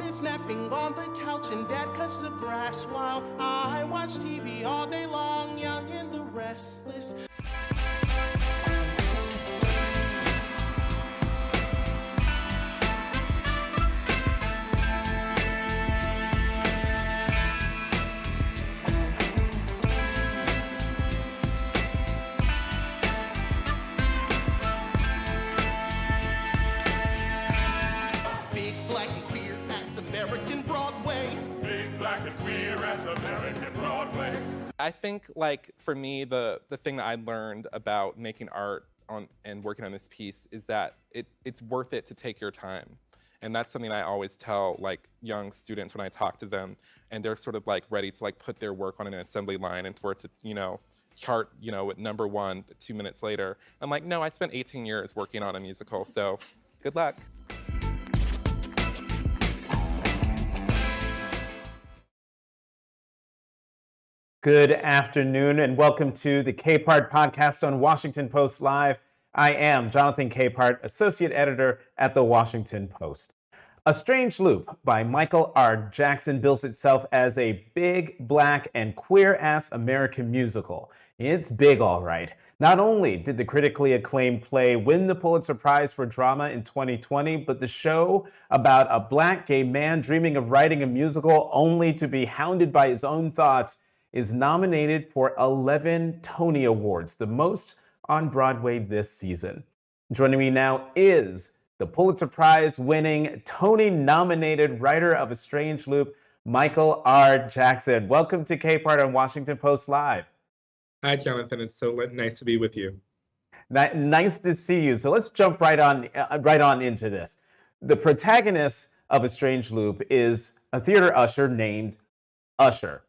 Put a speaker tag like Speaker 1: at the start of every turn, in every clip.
Speaker 1: is napping on the couch and Dad cuts the grass while I watch TV all day long, young and the restless. Big black and queer as American Broadway.
Speaker 2: Big black and queer as American Broadway.
Speaker 3: I think, like, for me, the thing that I learned about making art and working on this piece is that it's worth it to take your time. And that's something I always tell, like, young students when I talk to them, and they're sort of, like, ready to, like, put their work on an assembly line and for it to, chart, at number 1 2 minutes later. I'm like, no, I spent 18 years working on a musical, so good luck.
Speaker 4: Good afternoon and welcome to the Capehart podcast on Washington Post Live. I am Jonathan Capehart, Associate Editor at the Washington Post. A Strange Loop by Michael R. Jackson bills itself as a big, black, and queer-ass American musical. It's big, all right. Not only did the critically acclaimed play win the Pulitzer Prize for Drama in 2020, but the show about a black gay man dreaming of writing a musical only to be hounded by his own thoughts is nominated for 11 Tony Awards, the most on Broadway this season. Joining me now is the Pulitzer Prize winning, Tony-nominated writer of A Strange Loop, Michael R. Jackson. Welcome to Capehart on Washington Post Live.
Speaker 3: Hi, Jonathan. It's so nice to be with you.
Speaker 4: Nice to see you. So let's jump right on into this. The protagonist of A Strange Loop is a theater usher named Usher.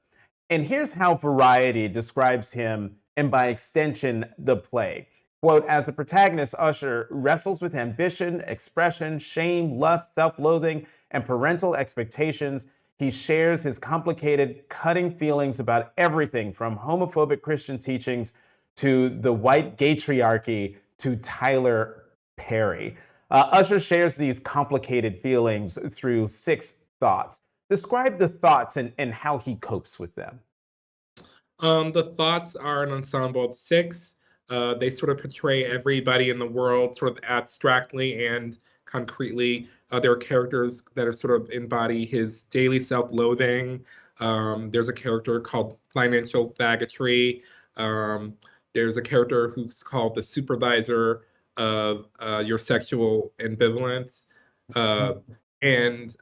Speaker 4: And here's how Variety describes him, and by extension, the play. Quote, as a protagonist, Usher wrestles with ambition, expression, shame, lust, self-loathing, and parental expectations. He shares his complicated, cutting feelings about everything from homophobic Christian teachings to the white gaytriarchy to Tyler Perry. Usher shares these complicated feelings through 6 thoughts. Describe the thoughts and how he copes with them.
Speaker 3: The thoughts are an ensemble of 6. They sort of portray everybody in the world sort of abstractly and concretely. There are characters that are sort of embody his daily self-loathing. There's a character called financial faggotry. There's a character who's called the supervisor of your sexual ambivalence. And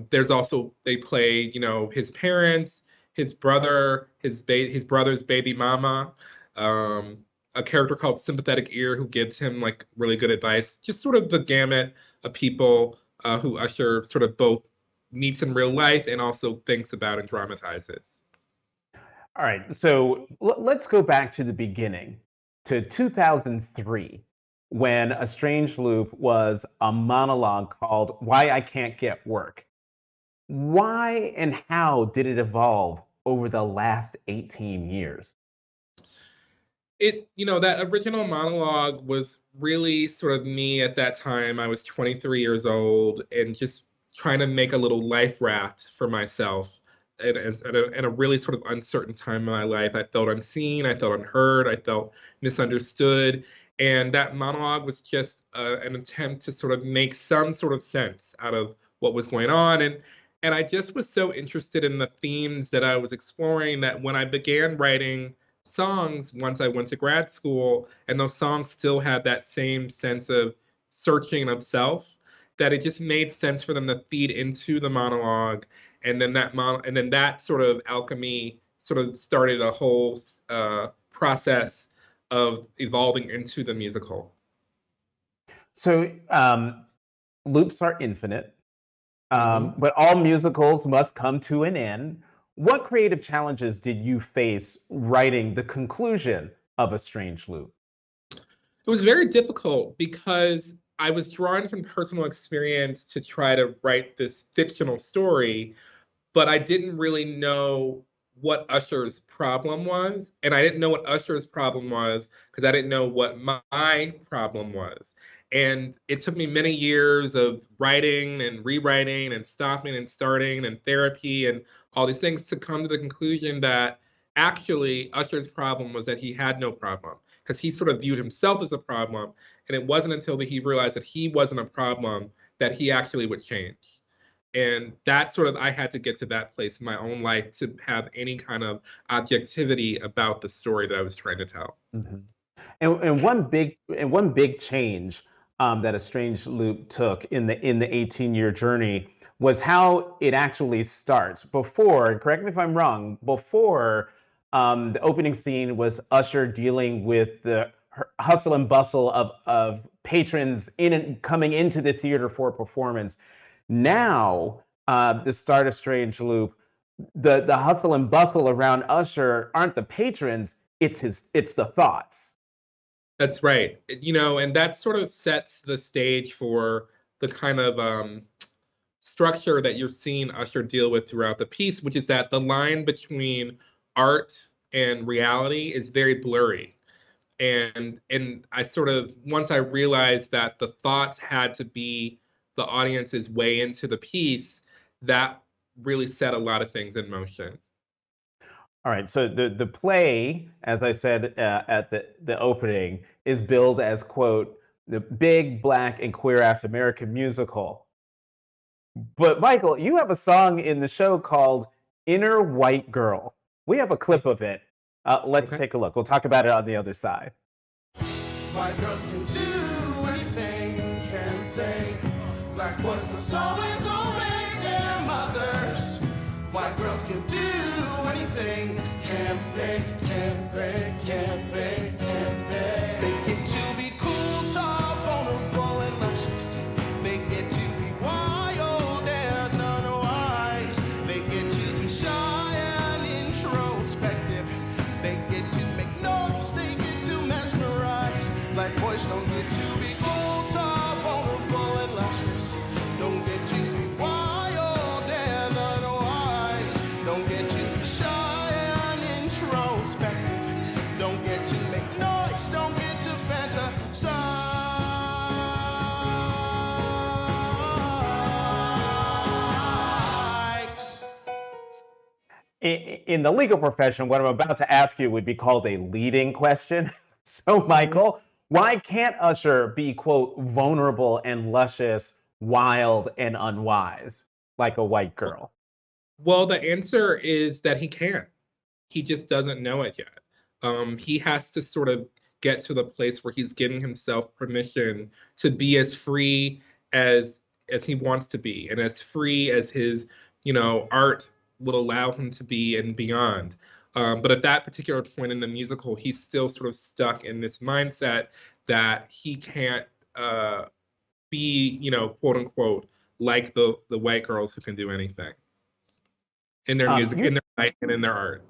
Speaker 3: there's also, they play, his parents, his brother, his brother's baby mama, a character called Sympathetic Ear who gives him like really good advice. Just sort of the gamut of people who Usher sort of both meets in real life and also thinks about and dramatizes.
Speaker 4: All right, so let's go back to the beginning, to 2003. When A Strange Loop was a monologue called Why I Can't Get Work. Why and how did it evolve over the last 18 years?
Speaker 3: That original monologue was really sort of me at that time. I was 23 years old and just trying to make a little life raft for myself at a really sort of uncertain time in my life. I felt unseen, I felt unheard, I felt misunderstood. And that monologue was just an attempt to sort of make some sort of sense out of what was going on. And I just was so interested in the themes that I was exploring that when I began writing songs, once I went to grad school, and those songs still had that same sense of searching of self, that it just made sense for them to feed into the monologue. And then that sort of alchemy sort of started a whole process of evolving into the musical.
Speaker 4: So loops are infinite, but all musicals must come to an end. What creative challenges did you face writing the conclusion of A Strange Loop?
Speaker 3: It was very difficult because I was drawn from personal experience to try to write this fictional story, but I didn't really know what Usher's problem was, and I didn't know what Usher's problem was because I didn't know what my problem was. And it took me many years of writing and rewriting and stopping and starting and therapy and all these things to come to the conclusion that actually Usher's problem was that he had no problem because he sort of viewed himself as a problem. And it wasn't until that he realized that he wasn't a problem that he actually would change. And that sort of, I had to get to that place in my own life to have any kind of objectivity about the story that I was trying to tell.
Speaker 4: Mhm. And one big change that A Strange Loop took in the 18-year journey was how it actually starts. Before, correct me if I'm wrong, before the opening scene was Usher dealing with the hustle and bustle of patrons in and coming into the theater for a performance. Now, the start of Strange Loop, the hustle and bustle around Usher aren't the patrons, it's the thoughts.
Speaker 3: That's right. And that sort of sets the stage for the kind of structure that you're seeing Usher deal with throughout the piece, which is that the line between art and reality is very blurry. And I sort of, once I realized that the thoughts had to be the audience's way into the piece, that really set a lot of things in motion.
Speaker 4: All right, so the play, as I said at the opening, is billed as, quote, the big, black, and queer-ass American musical. But Michael, you have a song in the show called Inner White Girl. We have a clip of it. Let's
Speaker 3: Okay.
Speaker 4: take a look. We'll talk about it on the other side.
Speaker 1: White girls can do anything, can't they? Black boys must always obey their mothers. White girls can do anything, can't they? Can't they? Can't they? Can't they? They get to be cool, tall, vulnerable, and luscious. They get to be wild and unwise. They get to be shy and introspective. They get to make noise. They get to mesmerize. Black boys don't get to be cool, tall, vulnerable, and luscious. Don't get to be wild and unwise. Don't get to be shy and introspective. Don't get to make noise. Don't get to fantasize.
Speaker 4: In the legal profession, what I'm about to ask you would be called a leading question. So, Michael, why can't Usher be, quote, vulnerable and luscious, wild and unwise, like a white girl?
Speaker 3: Well, the answer is that he can't. He just doesn't know it yet. He has to sort of get to the place where he's giving himself permission to be as free as he wants to be, and as free as his, art will allow him to be and beyond. But at that particular point in the musical, he's still sort of stuck in this mindset that he can't be, quote unquote, like the white girls who can do anything in their music, in their life, and in their art.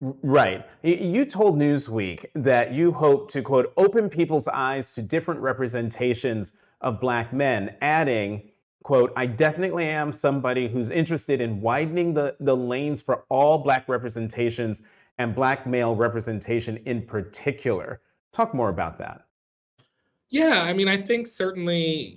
Speaker 4: Right. You told Newsweek that you hope to, quote, open people's eyes to different representations of Black men, adding, quote, I definitely am somebody who's interested in widening the lanes for all Black representations and Black male representation in particular. Talk more about that.
Speaker 3: Yeah, I mean, I think certainly,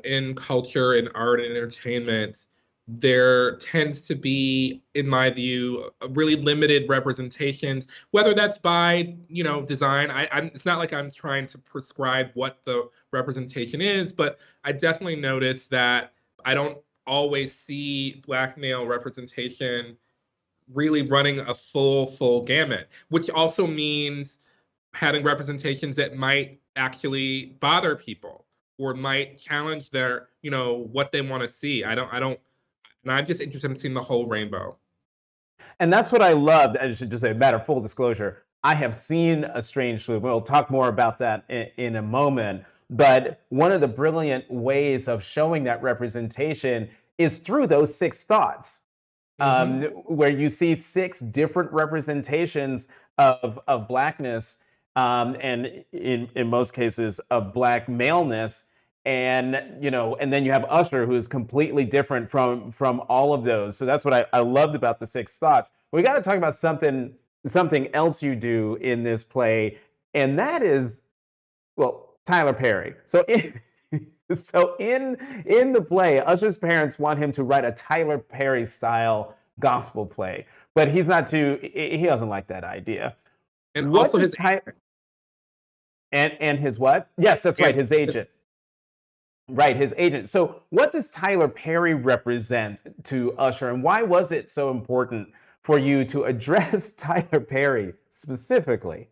Speaker 3: in culture and art and entertainment, there tends to be, in my view, really limited representations, whether that's by, design. It's not like I'm trying to prescribe what the representation is, but I definitely notice that I don't always see Black male representation really running a full gamut, which also means having representations that might actually bother people or might challenge their, what they want to see. And I'm just interested in seeing the whole rainbow.
Speaker 4: And that's what I loved. I should just say, matter of full disclosure, I have seen A Strange Loop. We'll talk more about that in a moment. But one of the brilliant ways of showing that representation is through those 6 thoughts, where you see 6 different representations of Blackness, and in most cases of Black maleness. And and then you have Usher, who is completely different from all of those. So that's what I loved about the Six Thoughts. We got to talk about something else you do in this play, and that is, well, Tyler Perry. So in the play, Usher's parents want him to write a Tyler Perry style gospel play, but he doesn't like that idea.
Speaker 3: And
Speaker 4: What
Speaker 3: also
Speaker 4: does
Speaker 3: his
Speaker 4: Tyler and his what? Yes, that's right,
Speaker 3: and
Speaker 4: his agent. Right, his agent. So what does Tyler Perry represent to Usher, and why was it so important for you to address Tyler Perry specifically?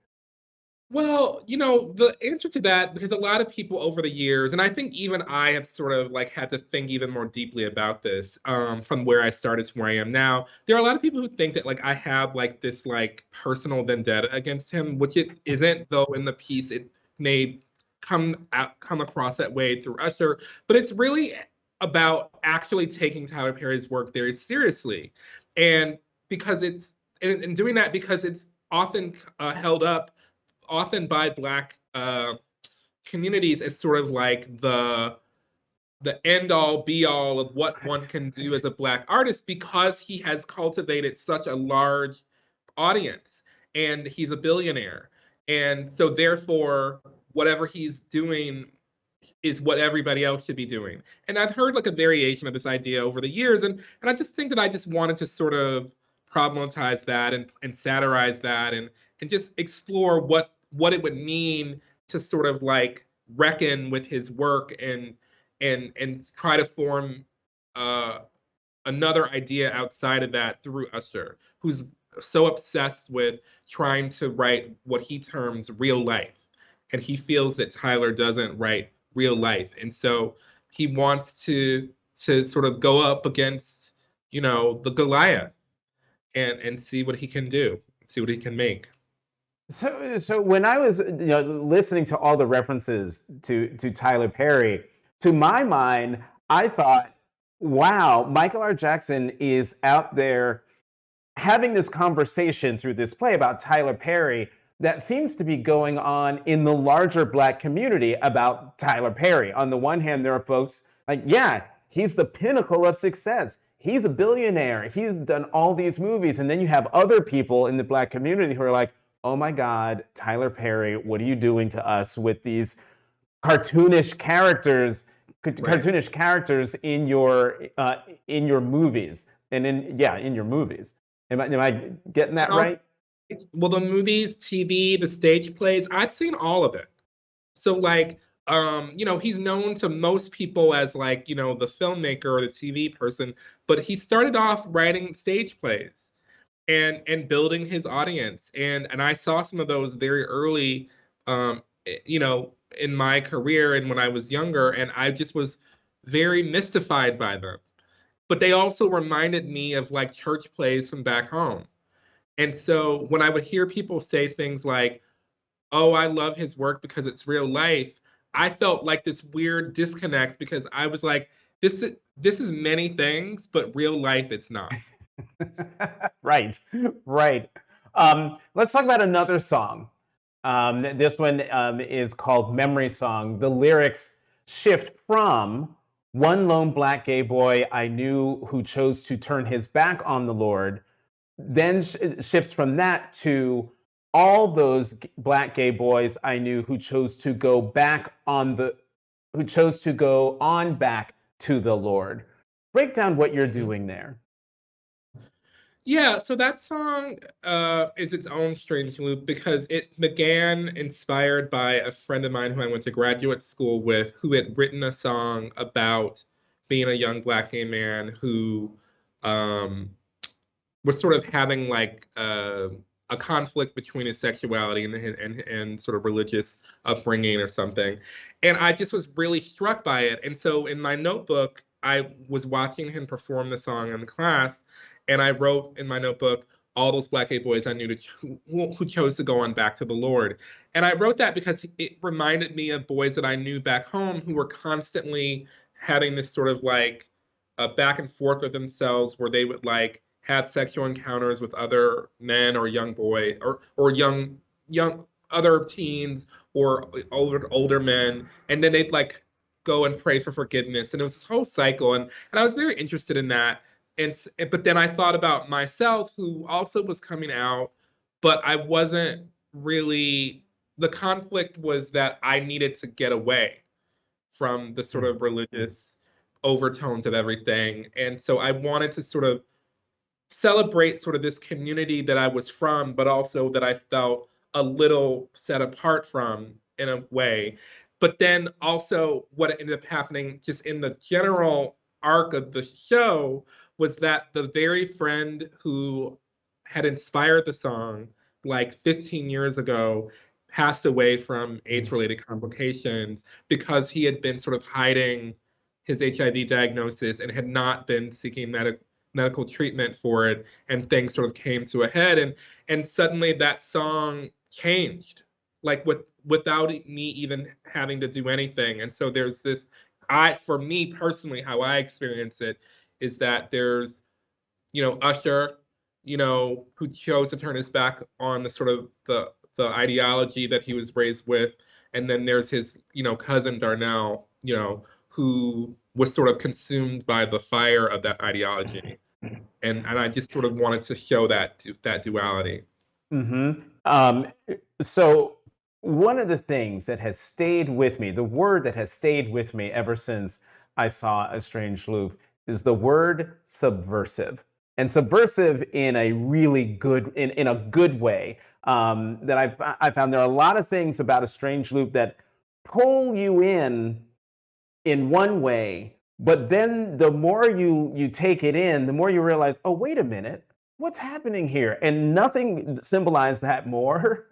Speaker 3: Well, the answer to that, because a lot of people over the years, and I think even I have sort of like had to think even more deeply about this, from where I started to where I am now. There are a lot of people who think that like I have like this like personal vendetta against him, which it isn't, though in the piece it may come across that way through Usher, but it's really about actually taking Tyler Perry's work very seriously. And because it's and doing that because it's often held up often by Black communities as sort of like the end all be all of what one can do as a Black artist, because he has cultivated such a large audience and he's a billionaire. And so therefore, whatever he's doing is what everybody else should be doing. And I've heard like a variation of this idea over the years. And I just think that I just wanted to sort of problematize that and satirize that and just explore what it would mean to sort of like reckon with his work and try to form another idea outside of that through Usher, who's so obsessed with trying to write what he terms real life. And he feels that Tyler doesn't write real life. And so he wants to sort of go up against, the Goliath and see what he can do, see what he can make.
Speaker 4: So when I was listening to all the references to Tyler Perry, to my mind, I thought, wow, Michael R. Jackson is out there having this conversation through this play about Tyler Perry that seems to be going on in the larger Black community about Tyler Perry. On the one hand, there are folks like, yeah, he's the pinnacle of success. He's a billionaire. He's done all these movies. And then you have other people in the Black community who are like, oh my God, Tyler Perry, what are you doing to us with these cartoonish characters in your movies and in your movies? Am I getting that right?
Speaker 3: Well, the movies, TV, the stage plays, I've seen all of it. So like, he's known to most people as like, the filmmaker or the TV person, but he started off writing stage plays and building his audience. And I saw some of those very early, in my career and when I was younger, and I just was very mystified by them. But they also reminded me of like church plays from back home. And so when I would hear people say things like, oh, I love his work because it's real life, I felt like this weird disconnect because I was like, this is many things, but real life it's not.
Speaker 4: Right. Let's talk about another song. This one is called Memory Song. The lyrics shift from one lone Black gay boy I knew who chose to turn his back on the Lord, then shifts from that to all those Black gay boys I knew who chose to go back back to the Lord. Break down what you're doing there.
Speaker 3: Yeah, so that song is its own strange loop because it began inspired by a friend of mine who I went to graduate school with, who had written a song about being a young Black gay man who was sort of having like a conflict between his sexuality and sort of religious upbringing or something. And I just was really struck by it. And so in my notebook, I was watching him perform the song in class, and I wrote in my notebook, all those Black gay boys I knew who chose to go on back to the Lord. And I wrote that because it reminded me of boys that I knew back home who were constantly having this sort of like back and forth with themselves, where they would like have sexual encounters with other men or young boy or young other teens or older men, and then they'd like go and pray for forgiveness. And it was this whole cycle. And I was very interested in that. But then I thought about myself, who also was coming out, but I wasn't really, the conflict was that I needed to get away from the sort of religious overtones of everything. And so I wanted to sort of celebrate sort of this community that I was from, but also that I felt a little set apart from in a way. But then also what ended up happening just in the general arc of the show was that the very friend who had inspired the song like 15 years ago passed away from AIDS-related complications because he had been sort of hiding his HIV diagnosis and had not been seeking medical treatment for it, and things sort of came to a head, and suddenly that song changed, like without me even having to do anything. And so there's this, for me personally, how I experience it is that there's, Usher, who chose to turn his back on the sort of the ideology that he was raised with, and then there's his, cousin Darnell, who was sort of consumed by the fire of that ideology. And I just sort of wanted to show that duality.
Speaker 4: So one of the things that has stayed with me, the word that has stayed with me ever since I saw A Strange Loop, is the word subversive. And subversive in a really good, in a good way. That I found there are a lot of things about A Strange Loop that pull you in one way, but then the more you take it in, the more you realize, oh, wait a minute, what's happening here? And nothing symbolized that more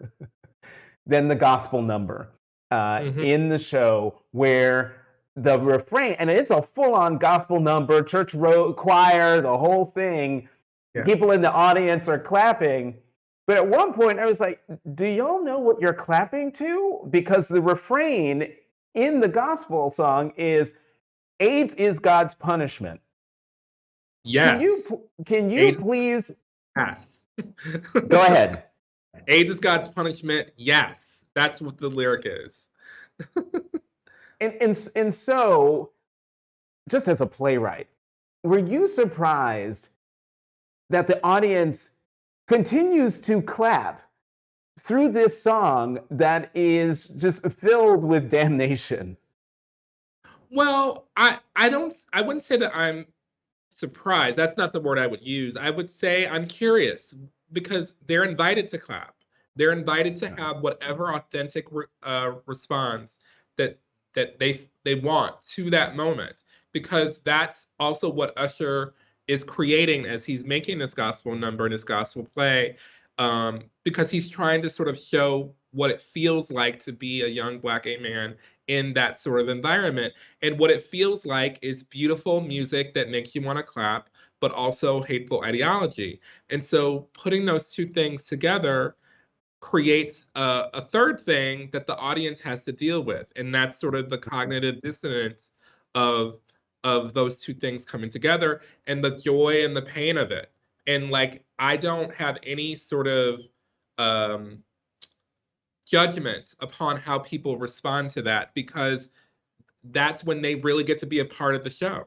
Speaker 4: than the gospel number in the show, where the refrain, and it's a full-on gospel number, church choir, the whole thing. Yeah. People in the audience are clapping. But at one point, I was like, do y'all know what you're clapping to? Because the refrain in the gospel song is, AIDS is God's punishment.
Speaker 3: Yes.
Speaker 4: Can you please?
Speaker 3: Yes.
Speaker 4: Go ahead.
Speaker 3: AIDS is God's punishment. Yes. That's what the lyric is.
Speaker 4: And so, just as a playwright, were you surprised that the audience continues to clap through this song that is just filled with damnation?
Speaker 3: Well, I wouldn't say that I'm surprised. That's not the word I would use. I would say I'm curious, because they're invited to clap. They're invited to have whatever authentic response that they want to that moment, because that's also what Usher is creating as he's making this gospel number and this gospel play, because he's trying to sort of show what it feels like to be a young Black gay man in that sort of environment. And what it feels like is beautiful music that makes you want to clap, but also hateful ideology. And so putting those two things together creates a third thing that the audience has to deal with. And that's sort of the cognitive dissonance of those two things coming together, and the joy and the pain of it. And like, I don't have any sort of judgment upon how people respond to that, because that's when they really get to be a part of the show.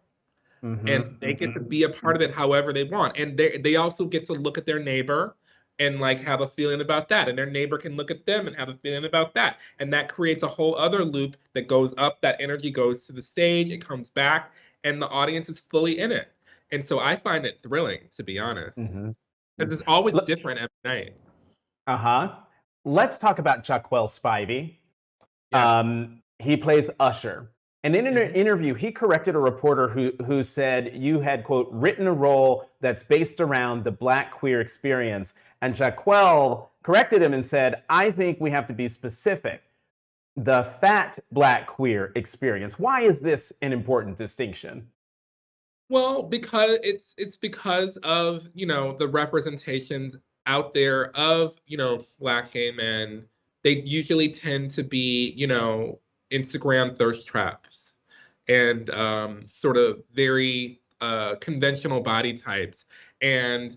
Speaker 3: And they get to be a part of it however they want. And they also get to look at their neighbor and like have a feeling about that. And their neighbor can look at them and have a feeling about that. And that creates a whole other loop that goes up. That energy goes to the stage, it comes back, and the audience is fully in it. And so I find it thrilling, to be honest, because it's always different every night.
Speaker 4: Let's talk about Jaquel Spivey.
Speaker 3: Yes.
Speaker 4: He plays Usher. And in an interview, he corrected a reporter who said you had, quote, written a role that's based around the Black queer experience. And Jaquel corrected him and said, I think we have to be specific. The fat Black queer experience. Why is this an important distinction?
Speaker 3: Well, because it's because of, the representations out there of, Black gay men. They usually tend to be, Instagram thirst traps and sort of very conventional body types. And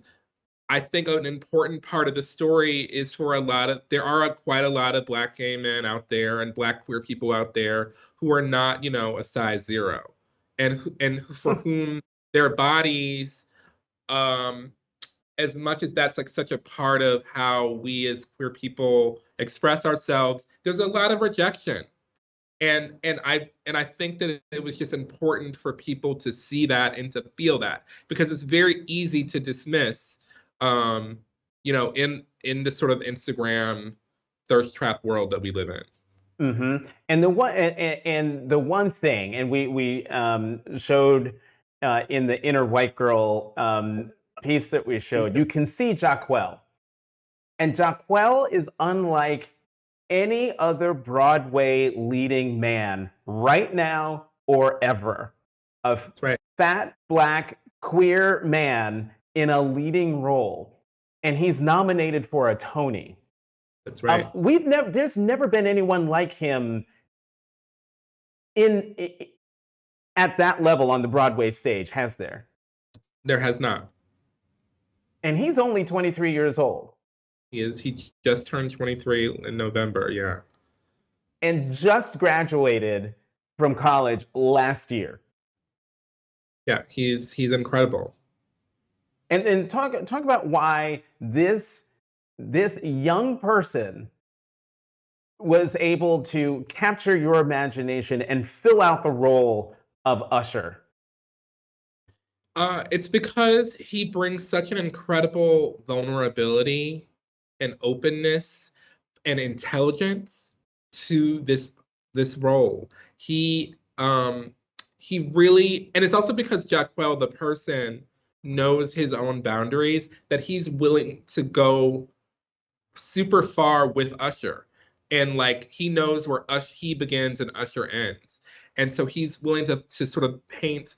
Speaker 3: I think an important part of the story is for there are quite a lot of Black gay men out there and Black queer people out there who are not, a size zero, and for whom their bodies, um, as much as that's like such a part of how we as queer people express ourselves, there's a lot of rejection. And I think that it was just important for people to see that and to feel that, because it's very easy to dismiss, in this sort of Instagram thirst trap world that we live in.
Speaker 4: Mm-hmm. And the one thing, and we showed in the inner white girl piece that we showed, you can see Jacquel, and Jacquel is unlike any other Broadway leading man right now or ever. A
Speaker 3: That's right.
Speaker 4: fat Black queer man in a leading role, and he's nominated for a Tony.
Speaker 3: That's right.
Speaker 4: There's never been anyone like him in at that level on the Broadway stage, has there?
Speaker 3: There has not.
Speaker 4: And he's only 23 years old.
Speaker 3: He just turned 23 in November, yeah.
Speaker 4: And just graduated from college last year.
Speaker 3: Yeah, he's incredible.
Speaker 4: And talk about why this young person was able to capture your imagination and fill out the role of Usher.
Speaker 3: It's because he brings such an incredible vulnerability and openness and intelligence to this role. He really, and it's also because Jacquel, the person, knows his own boundaries, that he's willing to go super far with Usher. And like he knows where he begins and Usher ends. And so he's willing to sort of paint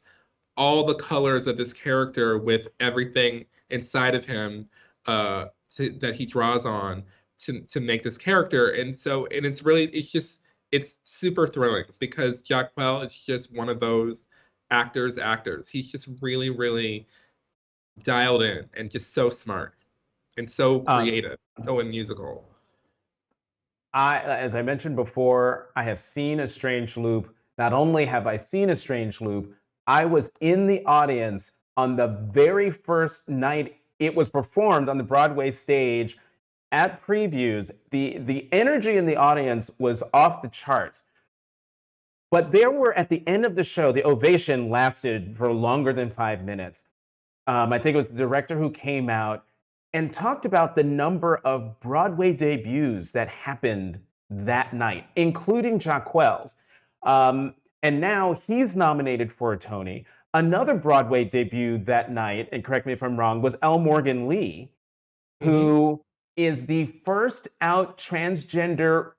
Speaker 3: all the colors of this character with everything inside of him that he draws on to make this character. And it's super thrilling, because Jacquel is just one of those actors. He's just really, really dialed in and just so smart and so creative, so musical.
Speaker 4: As I mentioned before, I have seen A Strange Loop. Not only have I seen A Strange Loop, I was in the audience on the very first night it was performed on the Broadway stage at previews. The energy in the audience was off the charts. But there were, at the end of the show, the ovation lasted for longer than 5 minutes. I think it was the director who came out and talked about the number of Broadway debuts that happened that night, including Jacquel's. And now he's nominated for a Tony. Another Broadway debut that night, and correct me if I'm wrong, was L. Morgan Lee, who is the first out transgender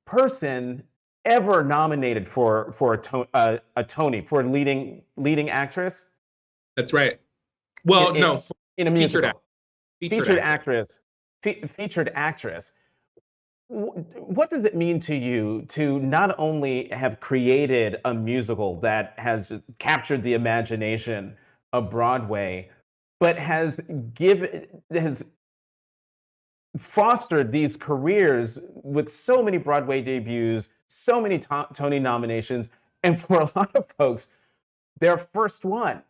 Speaker 4: person ever nominated for a Tony for leading actress.
Speaker 3: That's right. Well, no,
Speaker 4: in a musical.
Speaker 3: Featured
Speaker 4: actress. Featured actress. What does it mean to you to not only have created a musical that has captured the imagination of Broadway, but has fostered these careers with so many Broadway debuts, so many Tony nominations, and for a lot of folks, their first one?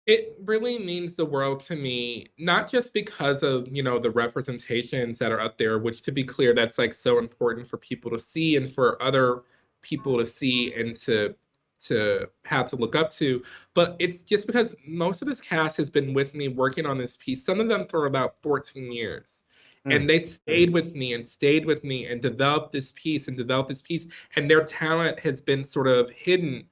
Speaker 3: It really means the world to me, not just because of, the representations that are out there, which, to be clear, that's like so important for people to see and for other people to see and to have to look up to. But it's just because most of this cast has been with me working on this piece, some of them for about 14 years. And they stayed with me and developed this piece. And their talent has been sort of hidden,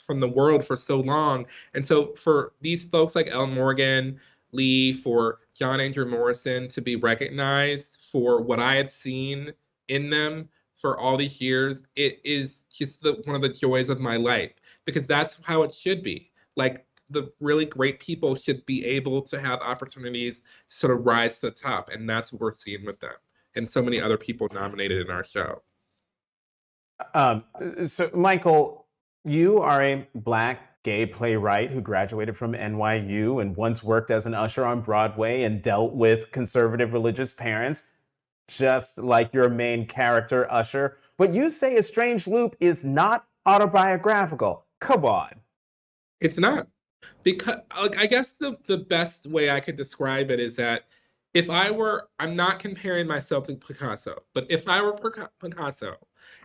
Speaker 3: from the world for so long. And so for these folks like L. Morgan Lee, for John Andrew Morrison to be recognized for what I had seen in them for all these years, it is just one of the joys of my life, because that's how it should be. Like, the really great people should be able to have opportunities to sort of rise to the top. And that's what we're seeing with them and so many other people nominated in our show.
Speaker 4: So Michael, you are a Black gay playwright who graduated from NYU and once worked as an usher on Broadway and dealt with conservative religious parents, just like your main character, Usher. But you say A Strange Loop is not autobiographical. Come on.
Speaker 3: It's not. Because like, I guess the best way I could describe it is that if I'm not comparing myself to Picasso, but if I were Picasso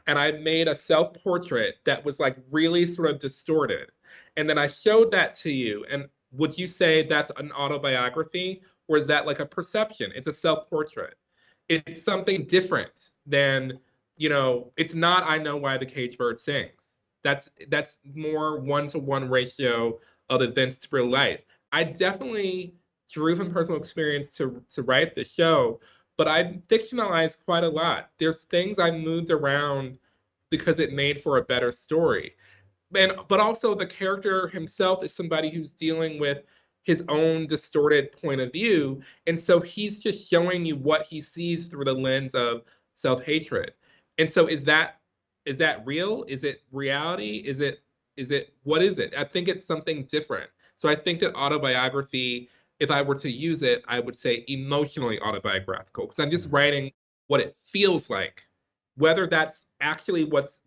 Speaker 3: and I made a self-portrait that was like really sort of distorted, and then I showed that to you, and would you say that's an autobiography, or is that like a perception? It's a self-portrait. It's something different than, it's not I Know Why the Caged Bird Sings. That's more one-to-one ratio of events to real life. I definitely drew from personal experience to write the show, but I fictionalized quite a lot. There's things I moved around because it made for a better story. But also the character himself is somebody who's dealing with his own distorted point of view, and so he's just showing you what he sees through the lens of self-hatred. And so is that real? Is it reality? Is it what is it? I think it's something different. So I think that autobiography, if I were to use it, I would say emotionally autobiographical, because I'm just writing what it feels like. Whether that's actually what's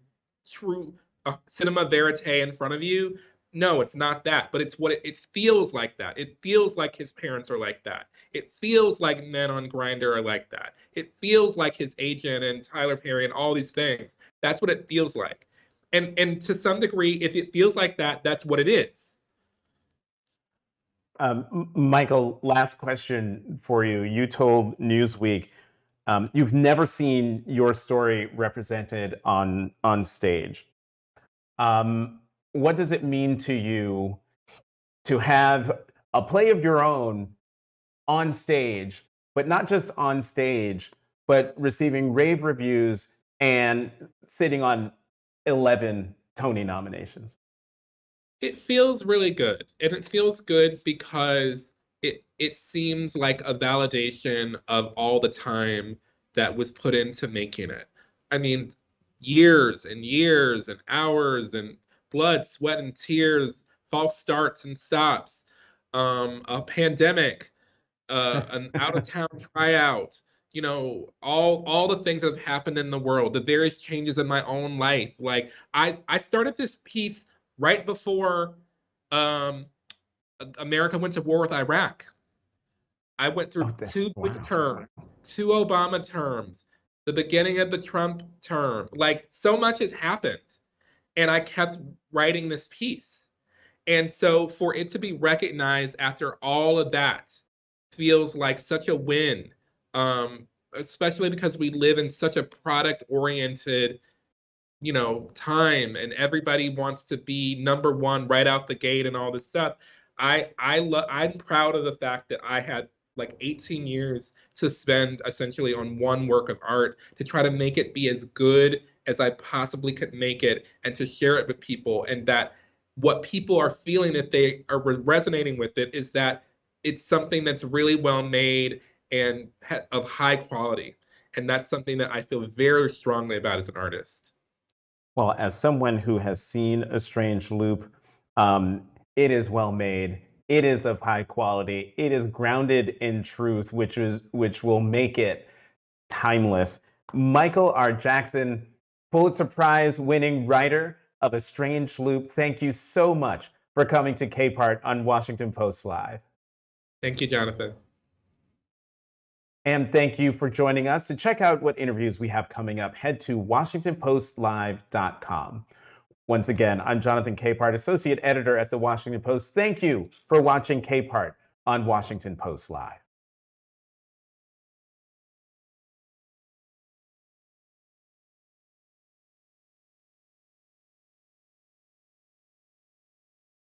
Speaker 3: true, cinema verite in front of you, no, it's not that, but it's what it feels like that. It feels like his parents are like that. It feels like men on Grindr are like that. It feels like his agent and Tyler Perry and all these things. That's what it feels like. And to some degree, if it feels like that, that's what it is.
Speaker 4: Michael, last question for you. You told Newsweek you've never seen your story represented on stage. What does it mean to you to have a play of your own on stage, but not just on stage, but receiving rave reviews and sitting on 11 Tony nominations?
Speaker 3: It feels really good. And it feels good because it seems like a validation of all the time that was put into making it. I mean, years and years and hours and blood, sweat, and tears, false starts and stops, a pandemic, an out-of-town tryout, all the things that have happened in the world, the various changes in my own life. Like I started this piece right before America went to war with Iraq. I went through two Bush terms, two Obama terms, the beginning of the Trump term. Like so much has happened. And I kept writing this piece. And so for it to be recognized after all of that feels like such a win, especially because we live in such a product-oriented, time, and everybody wants to be number one right out the gate and all this stuff. I'm proud of the fact that I had like 18 years to spend essentially on one work of art to try to make it be as good as I possibly could make it, and to share it with people, and that what people are feeling, that they are resonating with it, is that it's something that's really well made and of high quality. And that's something that I feel very strongly about as an artist.
Speaker 4: Well, as someone who has seen A Strange Loop, it is well made. It is of high quality. It is grounded in truth, which will make it timeless. Michael R. Jackson, Pulitzer Prize winning writer of A Strange Loop, thank you so much for coming to Capehart on Washington Post Live.
Speaker 3: Thank you, Jonathan.
Speaker 4: And thank you for joining us. To check out what interviews we have coming up, head to WashingtonPostLive.com. Once again, I'm Jonathan Capehart, Associate Editor at The Washington Post. Thank you for watching Capehart on Washington Post Live.